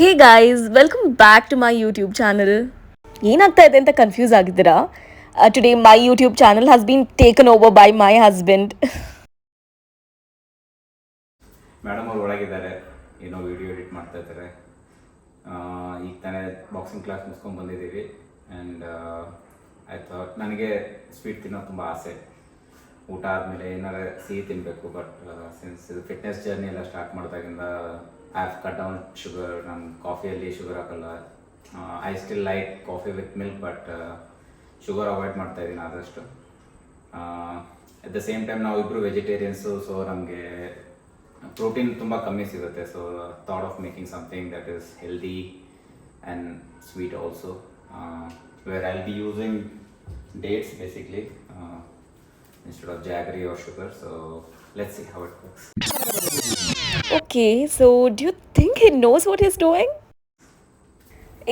Hey guys, welcome back to my YouTube channel. ಏನಾಗ್ತಾ ಇದೆ ಅಂತ ಕನ್ಫ್ಯೂಸ್ ಆಗಿದ್ದೀರಾ? Today my YouTube channel has been taken over by my husband. Madam ಅವ್ರು ಒಳಗಿದ್ದಾರೆ, ಏನೋ ವಿಡಿಯೋ ಎಡಿಟ್ ಮಾಡ್ತಾ ಇದ್ದಾರೆ. ಈಗ ತಾನೇ ಬಾಕ್ಸಿಂಗ್ ಕ್ಲಾಸ್ ಮುಗಿಸ್ಕೊಂಡು ಬಂದಿದ್ದೀವಿ. ಆ್ಯಂಡ್ ಐ ಥಾಟ್ ನನಗೆ ಸ್ವೀಟ್ ತಿನ್ನೋದು ತುಂಬ ಆಸೆ. ಊಟ ಆದಮೇಲೆ ಏನಾರು ಸಿಹಿ ತಿನ್ನಬೇಕು. ಬಟ್ ಸಿನ್ಸ್ ಇದು ಫಿಟ್ನೆಸ್ ಜರ್ನಿ ಎಲ್ಲ ಸ್ಟಾರ್ಟ್ ಮಾಡಿದಾಗಿಂದ I have cut down sugar. ನಾನು ಕಾಫಿಯಲ್ಲಿ ಶುಗರ್ ಹಾಕಲ್ಲ. I still like coffee with milk, but sugar avoid ಮಾಡ್ತಾಯಿದ್ದೀನಿ ಆದಷ್ಟು. ಅಟ್ ದ ಸೇಮ್ ಟೈಮ್ ನಾವು ಇಬ್ಬರು ವೆಜಿಟೇರಿಯನ್ಸು, ಸೊ ನಮಗೆ ಪ್ರೋಟೀನ್ ತುಂಬ ಕಮ್ಮಿ ಸಿಗುತ್ತೆ. So thought of making something that is healthy and sweet also, where I will be using dates basically instead of jaggery or sugar. So let's see how it works. Okay, so do think he knows what is doing?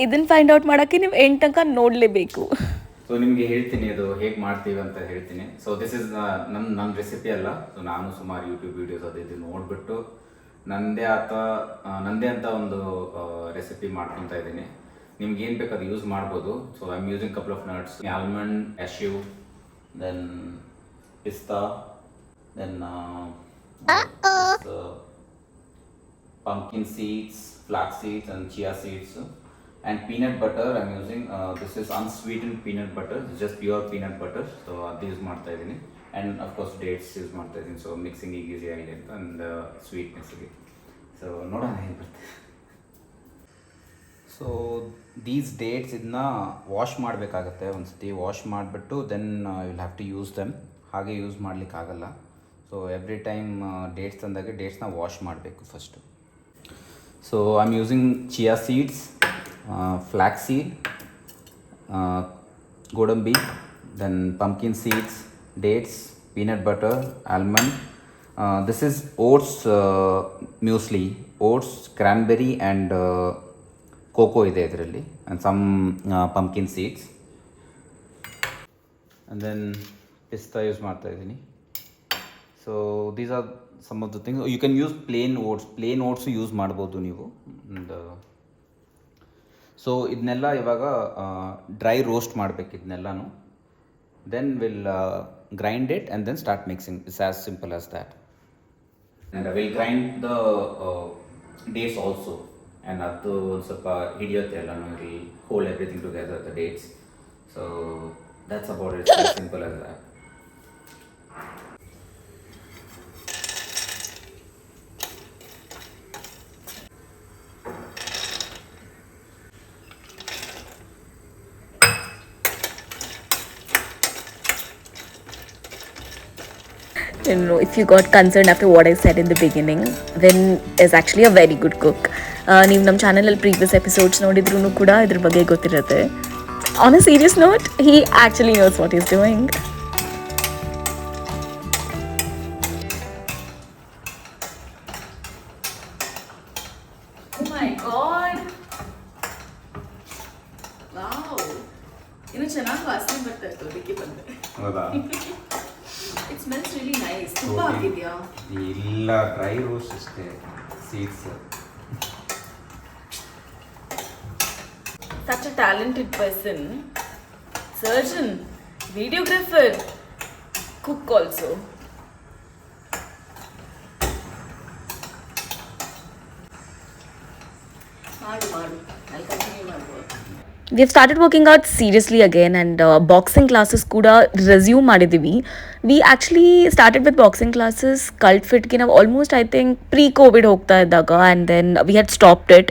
ಇದನ್ನು find out ಮಾಡೋಕ್ಕೆ ನೀವು ಎಂಟು ತನಕ ನೋಡಲೇಬೇಕು. So ನಿಮಗೆ ಹೇಳ್ತೀನಿ ಅದು ಹೇಗೆ ಮಾಡ್ತೀವಿ ಅಂತ ಹೇಳ್ತೀನಿ. ಸೊ ದಿಸ್ ಇಸ್ ನನ್ನ ರೆಸಿಪಿ ಅಲ್ಲ. ಸೊ ನಾನು ಸುಮಾರು ಯೂಟ್ಯೂಬ್ ವೀಡಿಯೋಸ್ ಇದು ನೋಡಿಬಿಟ್ಟು ನನ್ನದೇ ಅಂತ ಒಂದು ರೆಸಿಪಿ ಮಾಡ್ಕೊತಾ ಇದ್ದೀನಿ. ನಿಮ್ಗೆ ಏನು ಬೇಕು ಅದು ಯೂಸ್ ಮಾಡ್ಬೋದು. So I am using couple of nuts: almond, cashew, then pista, then pumpkin seeds, flax seeds and chia seeds, and peanut butter I'm using. This is unsweetened peanut butter. It's just pure peanut butter. So ಅದು use ಮಾಡ್ತಾ ಇದ್ದೀನಿ. And of course dates use ಮಾಡ್ತಾ ಇದ್ದೀನಿ. So mixing ಈಗ easy ಆಗಿದೆ ಅಂತ and ಸ್ವೀಟ್ನೆಸ್ಗೆ. So ನೋಡೋಣ ಏನು ಬರುತ್ತೆ. ಸೊ ದೀಸ್ ಡೇಟ್ಸ್ ಇದನ್ನ ವಾಶ್ ಮಾಡಬೇಕಾಗತ್ತೆ. ಒಂದ್ಸತಿ ವಾಶ್ ಮಾಡಿಬಿಟ್ಟು then will have to use them. ಹಾಗೆ ಯೂಸ್ ಮಾಡಲಿಕ್ಕಾಗಲ್ಲ. ಸೊ ಎವ್ರಿ ಟೈಮ್ ಡೇಟ್ಸ್ ತಂದಾಗೆ ಡೇಟ್ಸ್ನ ವಾಶ್ ಮಾಡಬೇಕು first. So I am using chia seeds, flax seed, ಗೋಡಂಬಿ, then pumpkin seeds, dates, peanut butter, almond. This is oats muesli. Oats, cranberry and cocoa ಇದೆ ಇದರಲ್ಲಿ, and some pumpkin seeds. And then ಪಿಸ್ತಾ use ಮಾಡ್ತಾ ಇದ್ದೀನಿ. So these R some of the things. You can use plain oats use ಮಾಡ್ಬೋದು ನೀವು. So ಇದನ್ನೆಲ್ಲ ಇವಾಗ dry roast ಮಾಡಬೇಕು ಇದನ್ನೆಲ್ಲನೂ. Then will grind it and then start mixing. It's as simple as that. And I will grind the dates also. And ಅದು ಒಂದು ಸ್ವಲ್ಪ ಹಿಡಿಯುತ್ತೆ ಎಲ್ಲನೂ. Will hold everything together, the dates. So that's about it. It's as simple as that. You know, if you got concerned after what I said in the beginning, then is actually a very good cook. ನೀವು ನಮ್ಮ ಚಾನಲಲ್ಲಿ previous episodes ನೋಡಿದ್ರೂ ಕೂಡ ಇದ್ರ ಬಗ್ಗೆ ಗೊತ್ತಿರುತ್ತೆ. On a serious note, he actually knows what he's doing. Oh my god! Wow! ಇನ್ನು ಚೆನ್ನಾಗಿ ವಾಸನೆ ಬರ್ತಾ ಇತ್ತು, ಅದಕ್ಕೆ ಬಂದೆ. ಹೌದಾ? It smells really nice. ತುಪ್ಪ ಹಾಕಿದ್ಯಾ? ಇಲ್ಲ, ಡ್ರೈ ರೋಸ್ಟ್ ಅಷ್ಟೇ, seeds. Such a talented person, surgeon, videographer, cook also. I'll continue my work. We have started working out seriously again, and boxing classes kuda resume ಮಾಡಿದ್ದೀವಿ. We actually started with boxing classes cult fit ಗೆ ನಾವು almost I think pre-COVID ಹೋಗ್ತಾ ಇದ್ದಾಗ, and then we had stopped it.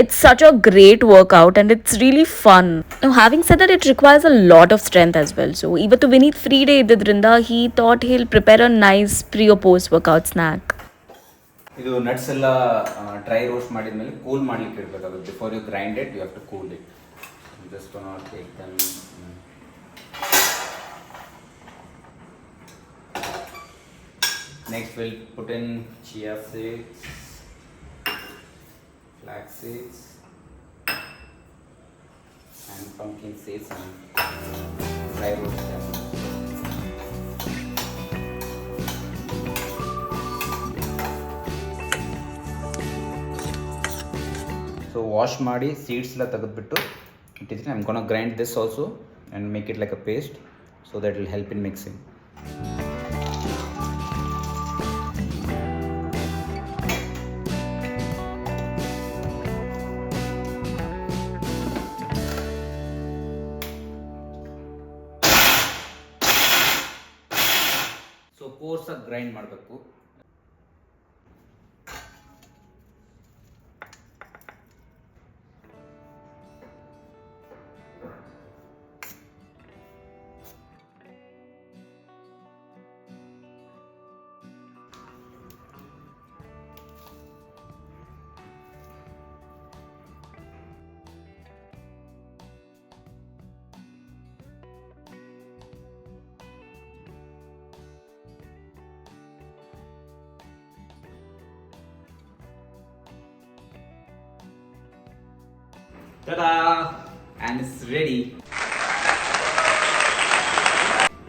It's such a great workout and it's really fun. Now having said that, it requires a lot of strength as well. So ಇವತ್ತು Vineeth free day ಇದ್ದಿದ್ರಿಂದ he thought he'll prepare a nice pre or post workout snack. ಇದು nuts ಎಲ್ಲ dry roast ಮಾಡಿದ್ಮೇಲೆ cool ಮಾಡ್ಲಿಕ್ಕೆ ಇಡಬೇಕಾಗುತ್ತೆ. Before you grind it, you have to cool it. Just gonna take them. Next we'll put in chia seeds, flax seeds, and pumpkin seeds, and dry roast them. Wash ಮಾಡಿ seeds ಎಲ್ಲ ತೆಗೆದುಬಿಟ್ಟು ಇಟ್ಟಿದ್ದೀನಿ. I am gonna grind this also and make it like a paste so that will help in mixing. So ಕೋರ್ಸಾಗಿ grind ಮಾಡಬೇಕು. Ta-da! And it's ready.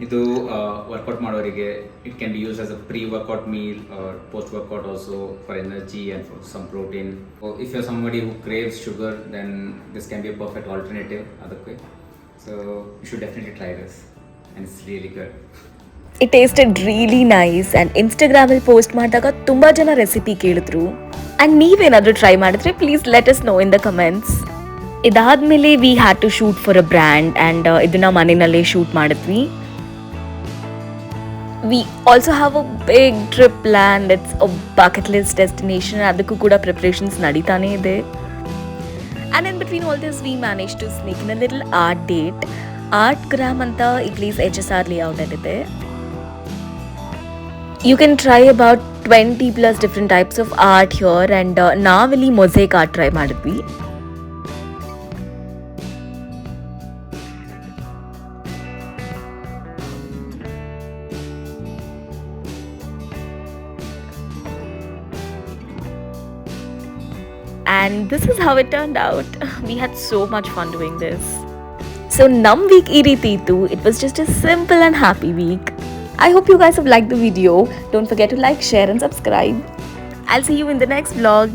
ಇದು workout ಮಾಡೋರಿಗೆ it can be use as a pre workout meal or post workout also for energy and for some protein. If you are somebody who craves sugar, then this can be a perfect alternative ಅದಕ್ಕೆ. So you should definitely try this and it's really good. It tasted really nice and ಇನ್ಸ್ಟಾಗ್ರಾಮಲ್ಲಿ post ಮಾಡಿದಾಗ ತುಂಬ ಜನ recipe ಕೇಳಿದ್ರು. And ನೀವೇನಾದರೂ try ಮಾಡಿದ್ರೆ please let us know in the comments. ಇದಾದಮೇಲೆ we had to shoot for a brand and ಇದನ್ನು ಮನೆಯಲ್ಲೇ ಶೂಟ್ ಮಾಡಿದ್ವಿ. We also have a big trip plan. It's a bucket list destination. ಅದಕ್ಕೂ ಕೂಡ preparations ನಡೀತಾನೇ ಇದೆ. And in between all this we manage to sneak in a little art date. Art gram ಅಂತ ಈ place HSR ಲೇಔಟಲ್ಲಿದೆ. You can try about 20 plus different types of art here and ನಾವಿಲ್ಲಿ mosaic art try ಮಾಡಿದ್ವಿ. And this is how it turned out. We had so much fun doing this. So num week ee reeti ittu. It was just a simple and happy week. I hope you guys have liked the video. Don't forget to like, share and subscribe. I'll see you in the next vlog.